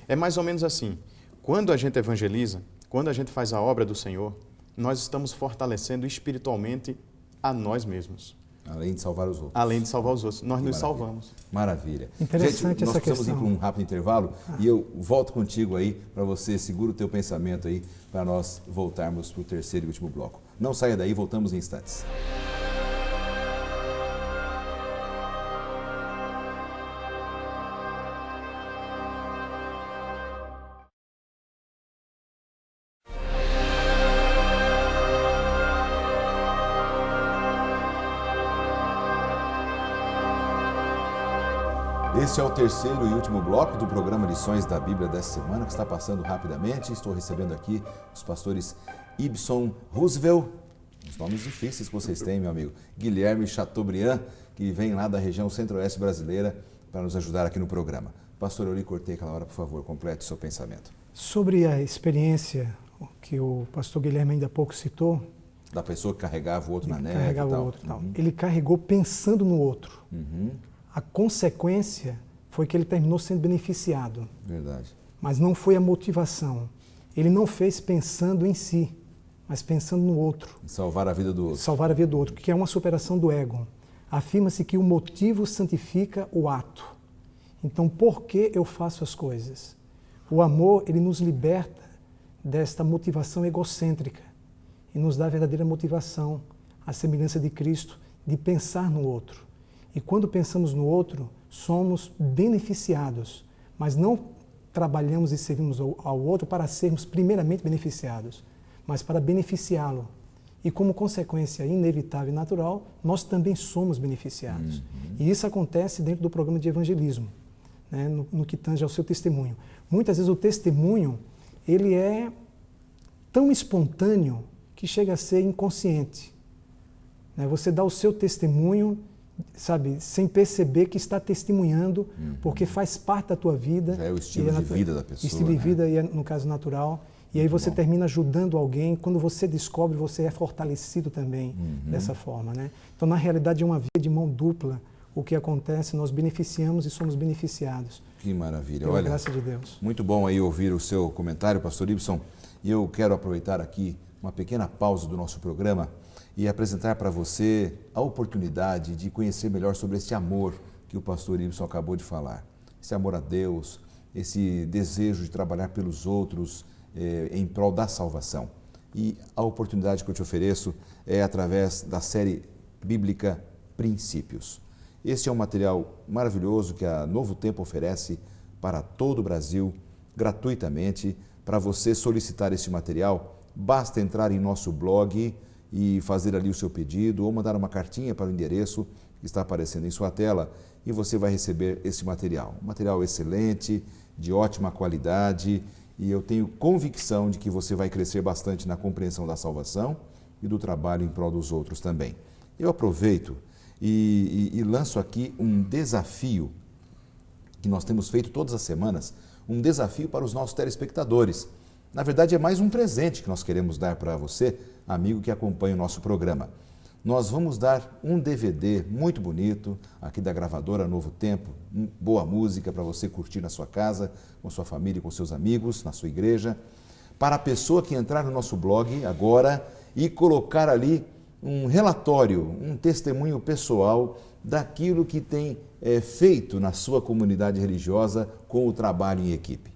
É mais ou menos assim. Quando a gente evangeliza, quando a gente faz a obra do Senhor, nós estamos fortalecendo espiritualmente a nós mesmos. Além de salvar os outros. Além de salvar os outros. Nós nos salvamos. Maravilha. Interessante gente, essa questão. Nós precisamos ir para um rápido intervalo e eu volto contigo aí para você, segura o teu pensamento aí para nós voltarmos para o terceiro e último bloco. Não saia daí, voltamos em instantes. Este é o terceiro e último bloco do programa Lições da Bíblia dessa semana, que está passando rapidamente. Estou recebendo aqui os pastores Ibson Roosevelt, os nomes difíceis que vocês têm, meu amigo, Guilherme Chateaubriand, que vem lá da região centro-oeste brasileira para nos ajudar aqui no programa. Pastor, eu lhe cortei aquela hora, por favor, complete o seu pensamento. Sobre a experiência que o pastor Guilherme ainda há pouco citou, da pessoa que carregava o outro na neve carregava e tal. o outro, tal. Ele carregou pensando no outro. Uhum. A consequência foi que ele terminou sendo beneficiado. Verdade. Mas não foi a motivação. Ele não fez pensando em si, mas pensando no outro. Salvar a vida do outro. Salvar a vida do outro, que é uma superação do ego. Afirma-se que o motivo santifica o ato. Então, por que eu faço as coisas? O amor, ele nos liberta desta motivação egocêntrica e nos dá a verdadeira motivação, a semelhança de Cristo, de pensar no outro. E quando pensamos no outro, somos beneficiados, mas não trabalhamos e servimos ao outro para sermos primeiramente beneficiados, mas para beneficiá-lo. E como consequência inevitável e natural, nós também somos beneficiados. E isso acontece dentro do programa de evangelismo, né, no que tange ao seu testemunho. Muitas vezes o testemunho, ele é tão espontâneo que chega a ser inconsciente. Né? Você dá o seu testemunho, sabe, sem perceber que está testemunhando, porque faz parte da tua vida. Já é o estilo de vida da pessoa. Estilo de vida, e é, no caso, natural. E aí você termina ajudando alguém. Quando você descobre, você é fortalecido também dessa forma, né? Então, na realidade, é uma via de mão dupla. O que acontece, nós beneficiamos e somos beneficiados. Que maravilha. Pela Olha, graça de Deus. Muito bom aí ouvir o seu comentário, pastor Ibson. E eu quero aproveitar aqui uma pequena pausa do nosso programa e apresentar para você a oportunidade de conhecer melhor sobre esse amor que o pastor Ibson acabou de falar. Esse amor a Deus, esse desejo de trabalhar pelos outros em prol da salvação. E a oportunidade que eu te ofereço é através da série bíblica Princípios. Este é um material maravilhoso que a Novo Tempo oferece para todo o Brasil, gratuitamente. Para você solicitar esse material, basta entrar em nosso blog e fazer ali o seu pedido ou mandar uma cartinha para o endereço que está aparecendo em sua tela e você vai receber esse material. Um material excelente, de ótima qualidade, e eu tenho convicção de que você vai crescer bastante na compreensão da salvação e do trabalho em prol dos outros também. Eu aproveito e lanço aqui um desafio que nós temos feito todas as semanas, um desafio para os nossos telespectadores. Na verdade, é mais um presente que nós queremos dar para você, amigo que acompanha o nosso programa. Nós vamos dar um DVD muito bonito, aqui da gravadora Novo Tempo, boa música para você curtir na sua casa, com sua família, com seus amigos, na sua igreja, para a pessoa que entrar no nosso blog agora e colocar ali um relatório, um testemunho pessoal daquilo que tem feito na sua comunidade religiosa com o trabalho em equipe.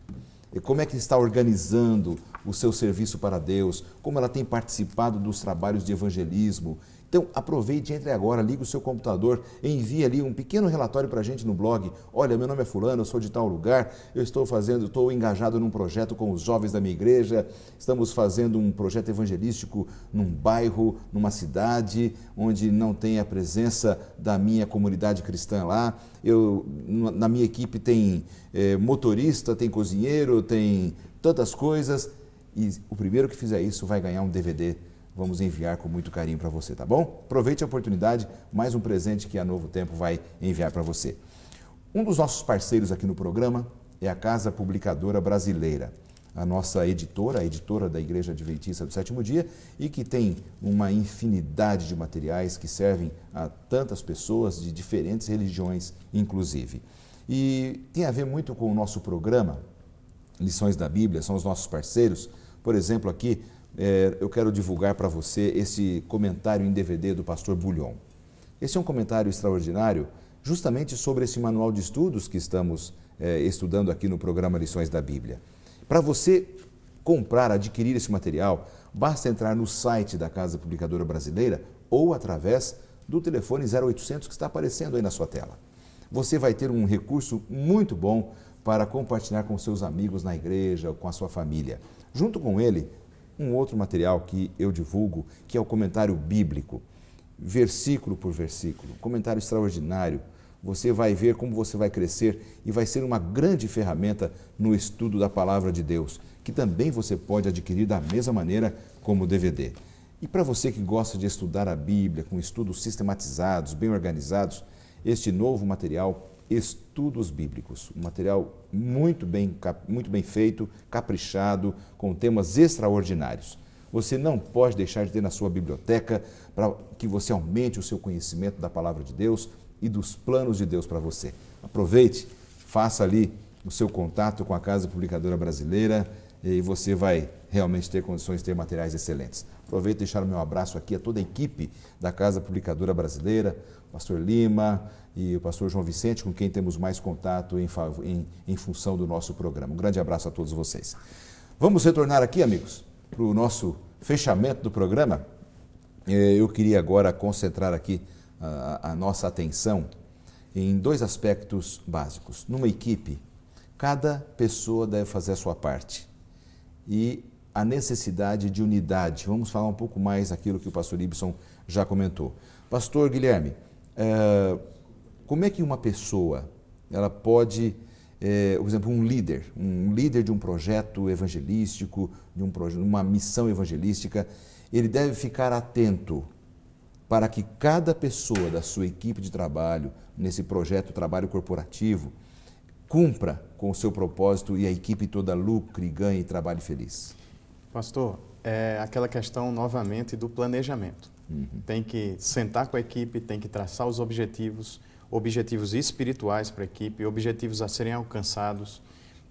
E como é que está organizando o seu serviço para Deus, como ela tem participado dos trabalhos de evangelismo. Então, aproveite, entre agora, ligue o seu computador, envie ali um pequeno relatório para a gente no blog. Olha, meu nome é fulano, eu sou de tal lugar, eu estou engajado num projeto com os jovens da minha igreja, estamos fazendo um projeto evangelístico num bairro, numa cidade, onde não tem a presença da minha comunidade cristã lá. Na minha equipe tem motorista, tem cozinheiro, tem tantas coisas, e o primeiro que fizer isso vai ganhar um DVD. Vamos enviar com muito carinho para você, tá bom? Aproveite a oportunidade, mais um presente que a Novo Tempo vai enviar para você. Um dos nossos parceiros aqui no programa é a Casa Publicadora Brasileira, a nossa editora, a editora da Igreja Adventista do Sétimo Dia, e que tem uma infinidade de materiais que servem a tantas pessoas de diferentes religiões, inclusive. E tem a ver muito com o nosso programa, Lições da Bíblia, são os nossos parceiros. Por exemplo, aqui, eu quero divulgar para você esse comentário em DVD do pastor Bullion. Esse é um comentário extraordinário justamente sobre esse manual de estudos que estamos estudando aqui no programa Lições da Bíblia. Para você comprar, adquirir esse material, basta entrar no site da Casa Publicadora Brasileira ou através do telefone 0800 que está aparecendo aí na sua tela. Você vai ter um recurso muito bom para compartilhar com seus amigos na igreja, com a sua família. Junto com ele, um outro material que eu divulgo, que é o comentário bíblico, versículo por versículo, comentário extraordinário você vai ver como você vai crescer e vai ser uma grande ferramenta no estudo da Palavra de Deus, que também você pode adquirir da mesma maneira como DVD. E para você que gosta de estudar a Bíblia com estudos sistematizados, bem organizados, este novo material, Estudos Bíblicos, um material muito bem feito, caprichado, com temas extraordinários. Você não pode deixar de ter na sua biblioteca para que você aumente o seu conhecimento da Palavra de Deus e dos planos de Deus para você. Aproveite, faça ali o seu contato com a Casa Publicadora Brasileira e você vai realmente ter condições de ter materiais excelentes. Aproveito e deixar o meu abraço aqui a toda a equipe da Casa Publicadora Brasileira, o pastor Lima e o pastor João Vicente, com quem temos mais contato em função do nosso programa. Um grande abraço a todos vocês. Vamos retornar aqui, amigos, para o nosso fechamento do programa. Eu queria agora concentrar aqui a nossa atenção em dois aspectos básicos. Numa equipe, cada pessoa deve fazer a sua parte. E a necessidade de unidade. Vamos falar um pouco mais daquilo que o pastor Ibson já comentou. Pastor Guilherme, como é que uma pessoa ela pode, por exemplo, um líder de um projeto evangelístico, de uma missão evangelística, ele deve ficar atento para que cada pessoa da sua equipe de trabalho, nesse projeto trabalho corporativo, cumpra com o seu propósito e a equipe toda lucre, ganhe e trabalhe feliz? Pastor, é aquela questão novamente do planejamento. Tem que sentar com a equipe, tem que traçar os objetivos espirituais para a equipe, objetivos a serem alcançados,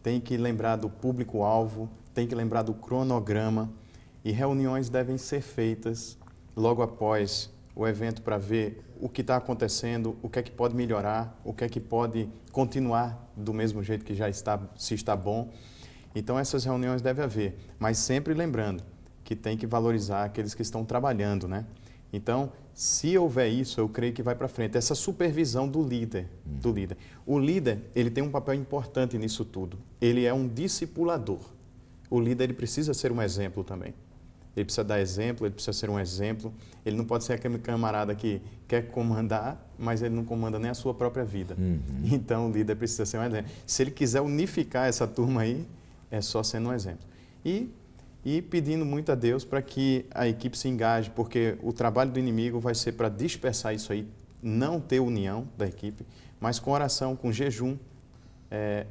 tem que lembrar do público-alvo, tem que lembrar do cronograma e reuniões devem ser feitas logo após o evento para ver o que está acontecendo, o que é que pode melhorar, o que é que pode continuar do mesmo jeito que já está, se está bom. Então essas reuniões devem haver, mas sempre lembrando que tem que valorizar aqueles que estão trabalhando, né? Então, se houver isso, eu creio que vai para frente. Essa supervisão do líder. O líder, ele tem um papel importante nisso tudo. Ele é um discipulador. O líder, ele precisa ser um exemplo também. Ele precisa dar exemplo, ele precisa ser um exemplo. Ele não pode ser aquele camarada que quer comandar, mas ele não comanda nem a sua própria vida. Então, o líder precisa ser um exemplo. Se ele quiser unificar essa turma aí, é só sendo um exemplo. E pedindo muito a Deus para que a equipe se engaje, porque o trabalho do inimigo vai ser para dispersar isso aí, não ter união da equipe, mas com oração, com jejum,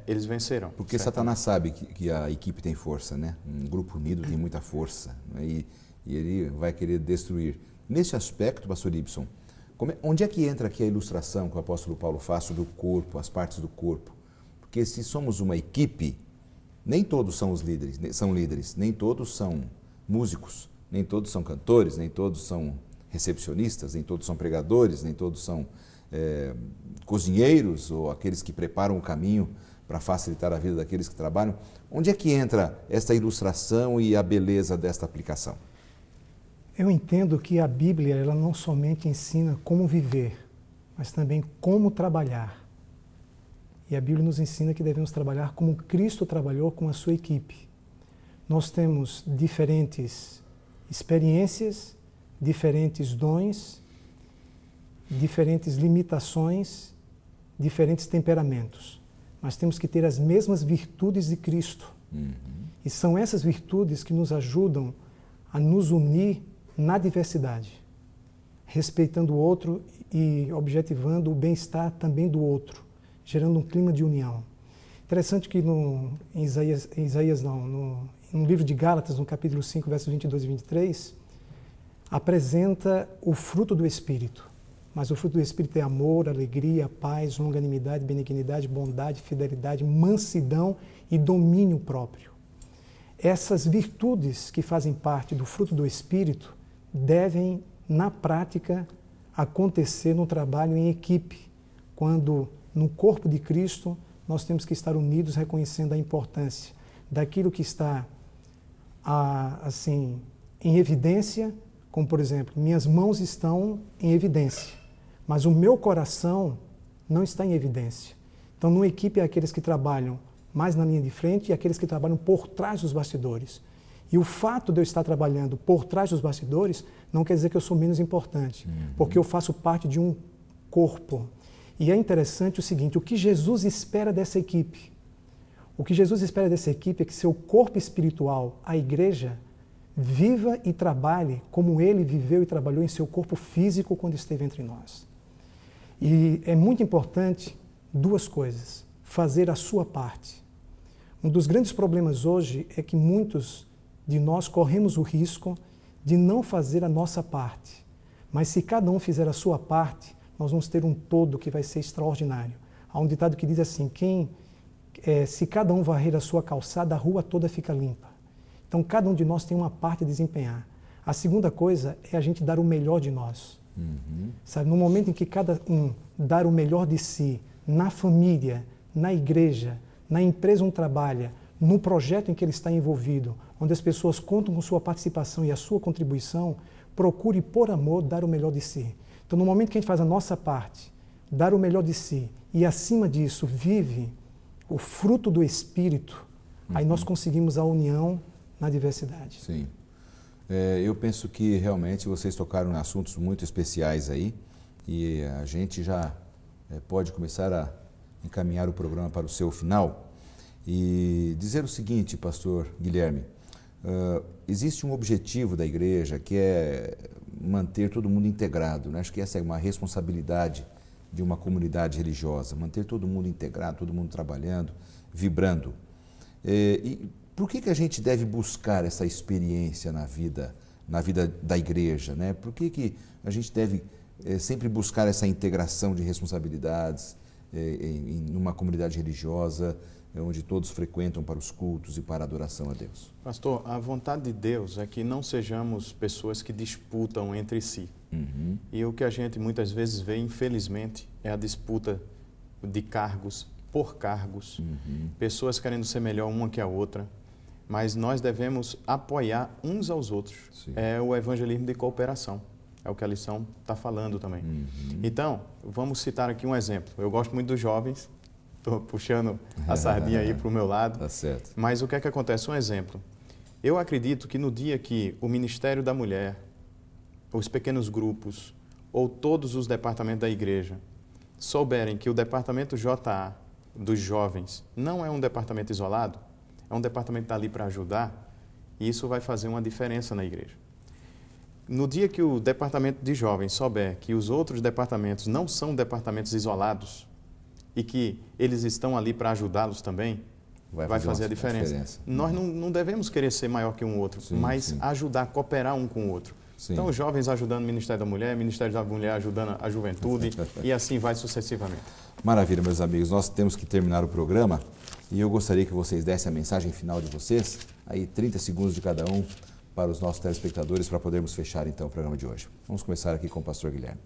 eles vencerão. Porque Satanás sabe que a equipe tem força, né? Um grupo unido tem muita força, né? E ele vai querer destruir. Nesse aspecto, pastor Ibson, onde é que entra aqui a ilustração que o apóstolo Paulo faz sobre o corpo, as partes do corpo? Porque se somos uma equipe, nem todos são líderes, nem todos são músicos, nem todos são cantores, nem todos são recepcionistas, nem todos são pregadores, nem todos são cozinheiros ou aqueles que preparam o caminho para facilitar a vida daqueles que trabalham. Onde é que entra esta ilustração e a beleza desta aplicação? Eu entendo que a Bíblia ela não somente ensina como viver, mas também como trabalhar. E a Bíblia nos ensina que devemos trabalhar como Cristo trabalhou com a sua equipe. Nós temos diferentes experiências, diferentes dons, diferentes limitações, diferentes temperamentos. Mas temos que ter as mesmas virtudes de Cristo. E são essas virtudes que nos ajudam a nos unir na diversidade, respeitando o outro e objetivando o bem-estar também do outro, gerando um clima de união. Interessante que no livro de Gálatas, no capítulo 5, versos 22 e 23, apresenta o fruto do Espírito. Mas o fruto do Espírito é amor, alegria, paz, longanimidade, benignidade, bondade, fidelidade, mansidão e domínio próprio. Essas virtudes que fazem parte do fruto do Espírito devem, na prática, acontecer no trabalho em equipe, quando no corpo de Cristo, nós temos que estar unidos, reconhecendo a importância daquilo que está assim, em evidência, como, por exemplo, minhas mãos estão em evidência, mas o meu coração não está em evidência. Então, numa equipe, é aqueles que trabalham mais na linha de frente e aqueles que trabalham por trás dos bastidores. E o fato de eu estar trabalhando por trás dos bastidores não quer dizer que eu sou menos importante, porque eu faço parte de um corpo. E é interessante o seguinte, o que Jesus espera dessa equipe? O que Jesus espera dessa equipe é que seu corpo espiritual, a igreja, viva e trabalhe como ele viveu e trabalhou em seu corpo físico quando esteve entre nós. E é muito importante duas coisas. Fazer a sua parte. Um dos grandes problemas hoje é que muitos de nós corremos o risco de não fazer a nossa parte. Mas se cada um fizer a sua parte, nós vamos ter um todo que vai ser extraordinário. Há um ditado que diz assim, se cada um varrer a sua calçada, a rua toda fica limpa. Então, cada um de nós tem uma parte a desempenhar. A segunda coisa é a gente dar o melhor de nós. Sabe, no momento em que cada um dar o melhor de si, na família, na igreja, na empresa onde trabalha, no projeto em que ele está envolvido, onde as pessoas contam com sua participação e a sua contribuição, procure, por amor, dar o melhor de si. Então, no momento que a gente faz a nossa parte, dar o melhor de si, e acima disso, vive o fruto do Espírito, aí nós conseguimos a união na diversidade. Sim. Eu penso que realmente vocês tocaram em assuntos muito especiais aí, e a gente já pode começar a encaminhar o programa para o seu final e dizer o seguinte, pastor Guilherme, existe um objetivo da igreja que é manter todo mundo integrado, né? Acho que essa é uma responsabilidade de uma comunidade religiosa, manter todo mundo integrado, todo mundo trabalhando, vibrando. E por que a gente deve buscar essa experiência na vida da igreja, né? Por que a gente deve sempre buscar essa integração de responsabilidades em uma comunidade religiosa, onde todos frequentam para os cultos e para a adoração a Deus? Pastor, a vontade de Deus é que não sejamos pessoas que disputam entre si. E o que a gente muitas vezes vê, infelizmente, é a disputa de cargos, por cargos, pessoas querendo ser melhor uma que a outra, mas nós devemos apoiar uns aos outros. Sim. É o evangelismo de cooperação, é o que a lição está falando também. Então, vamos citar aqui um exemplo. Eu gosto muito dos jovens, estou puxando a sardinha aí para o meu lado. Tá certo. Mas o que é que acontece? Um exemplo. Eu acredito que no dia que o Ministério da Mulher, os pequenos grupos ou todos os departamentos da igreja souberem que o departamento JA dos jovens não é um departamento isolado, é um departamento que está ali para ajudar, e isso vai fazer uma diferença na igreja. No dia que o departamento de jovens souber que os outros departamentos não são departamentos isolados e que eles estão ali para ajudá-los também, vai fazer a diferença. Nós não devemos querer ser maior que um outro, mas ajudar, cooperar um com o outro. Sim. Então, os jovens ajudando o Ministério da Mulher, o Ministério da Mulher ajudando a juventude e assim vai sucessivamente. Maravilha, meus amigos. Nós temos que terminar o programa e eu gostaria que vocês dessem a mensagem final de vocês, aí 30 segundos de cada um para os nossos telespectadores, para podermos fechar então o programa de hoje. Vamos começar aqui com o pastor Guilherme.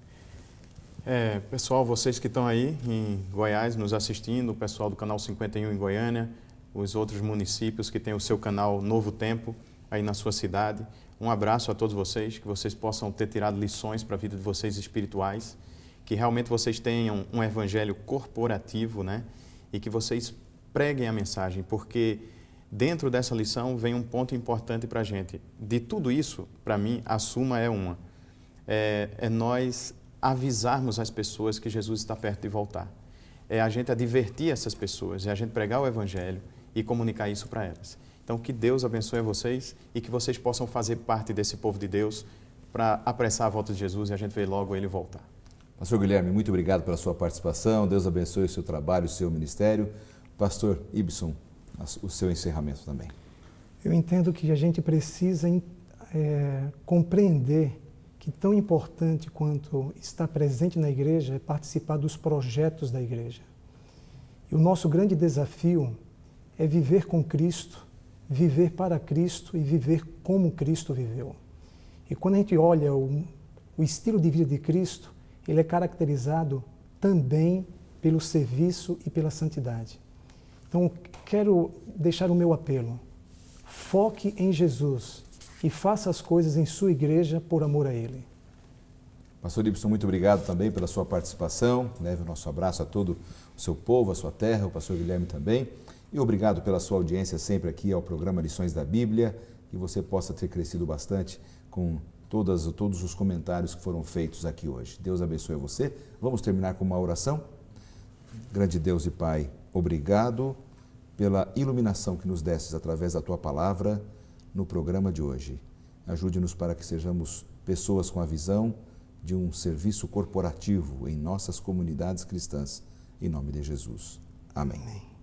Pessoal, vocês que estão aí em Goiás nos assistindo, o pessoal do Canal 51 em Goiânia, os outros municípios que têm o seu canal Novo Tempo aí na sua cidade, um abraço a todos vocês, que vocês possam ter tirado lições para a vida de vocês espirituais, que realmente vocês tenham um evangelho corporativo, né? E que vocês preguem a mensagem, porque dentro dessa lição vem um ponto importante para a gente. De tudo isso, para mim, a suma é uma. É nós avisarmos as pessoas que Jesus está perto de voltar. É a gente advertir essas pessoas, é a gente pregar o evangelho e comunicar isso para elas. Então, que Deus abençoe vocês e que vocês possam fazer parte desse povo de Deus para apressar a volta de Jesus e a gente ver logo Ele voltar. Pastor Guilherme, muito obrigado pela sua participação. Deus abençoe o seu trabalho, o seu ministério. Pastor Ibson, o seu encerramento também. Eu entendo que a gente precisa compreender que tão importante quanto estar presente na igreja é participar dos projetos da igreja. E o nosso grande desafio é viver com Cristo, viver para Cristo e viver como Cristo viveu. E quando a gente olha o estilo de vida de Cristo, ele é caracterizado também pelo serviço e pela santidade. Então, quero deixar o meu apelo. Foque em Jesus e faça as coisas em sua igreja por amor a Ele. Pastor Ibson, muito obrigado também pela sua participação. Leve o nosso abraço a todo o seu povo, a sua terra, o pastor Guilherme também. E obrigado pela sua audiência sempre aqui ao programa Lições da Bíblia, que você possa ter crescido bastante com todos os comentários que foram feitos aqui hoje. Deus abençoe você. Vamos terminar com uma oração? Grande Deus e Pai, obrigado pela iluminação que nos destes através da Tua Palavra no programa de hoje. Ajude-nos para que sejamos pessoas com a visão de um serviço corporativo em nossas comunidades cristãs. Em nome de Jesus. Amém.